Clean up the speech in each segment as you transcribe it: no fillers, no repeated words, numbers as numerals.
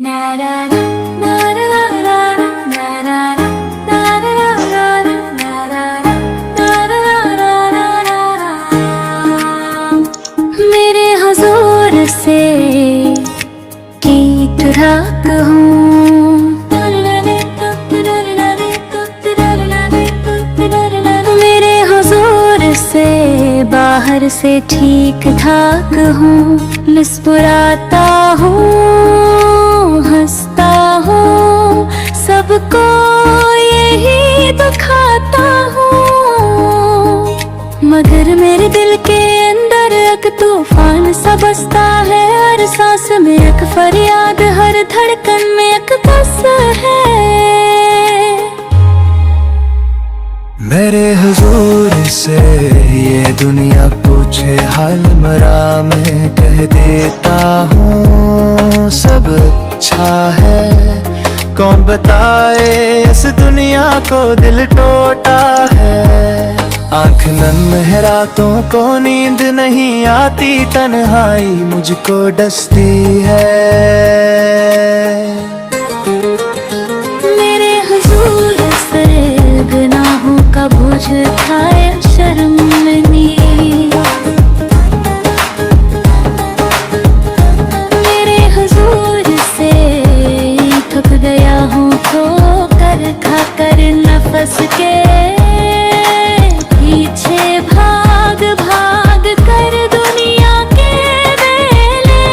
मेरे हुजूर से कीट राख हूँ, मेरे हुजूर से बाहर से ठीक ठाक हूँ, मुस्कुराता हूँ, हंसता हूँ, सबको यही दिखाता हूँ, मगर मेरे दिल के अंदर एक तूफान सा बसता है। हर सांस में एक फरियाद, हर धड़कन में एक बस है। मेरे हुजूर से ये दुनिया पूछे हाल मरा, मैं कह देता हूँ सब अच्छा है। कौन बताए इस दुनिया को दिल टूटा है। आँख नम है रातों को नींद नहीं आती, तन्हाई मुझको डसती है। मेरे हुजूर से गुनाहों का बोझ उठाए शर्म नहीं, मेरे हुजूर से थक गया हूँ ठोकर खाकर नफस के पीछे भाग भाग कर दुनिया के मेले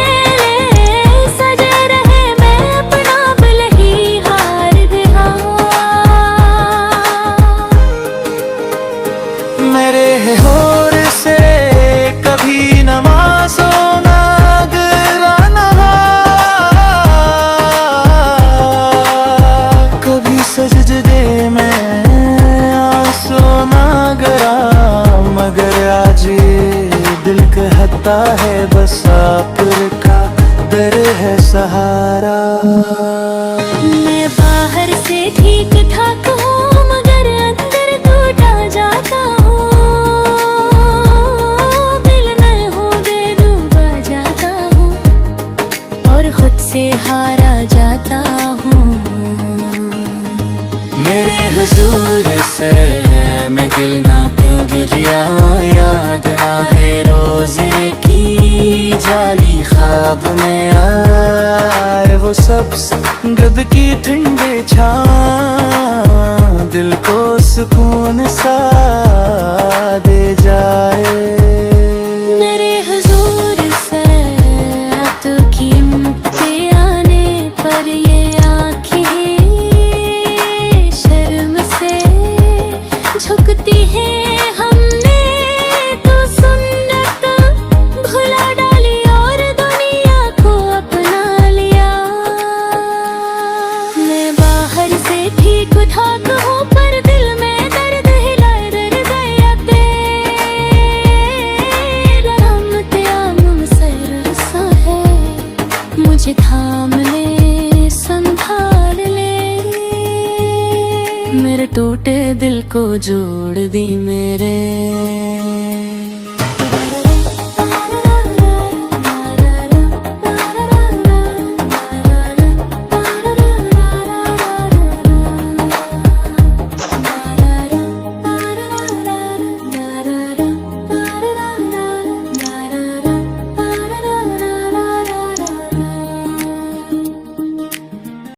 सजे रहे, मैं अपना बल ही हार दिया। मेरे होर से कभी नमाज़ों ना गिराना, कभी सजदे में आंसू ना गिरा, मगर आज ये दिल कहता है बस आपका दर है सहारा। मैं बाहर से ठीक ठाक हूँ, मगर अंदर टूटा जाता हूँ, दिल न हो दे डूबा जाता हूँ, और खुद से हारा जाता हूँ। मेरे हुजूर से मैं दिल ना गुजरिया, याद आए रोजे की जाली ख्वाब में आए, वो सब गद की ठंडे छाँव दिल को सुकून सा दे जाए। मेरे हुजूर से तो कीमते आने पर ये आँखें शर्म से झुकती हैं। हमने तो सुन्नत भुला डाली और दुनिया को अपना लिया। मैं बाहर से ठीक ठाक हूँ, पर दिल में दर्द हिलाए दर्द या तेरा रहमत आलम सर सा है, मुझे थाम ले संभाल ले, मेरे टूटे दिल को जोड़ दी मेरे।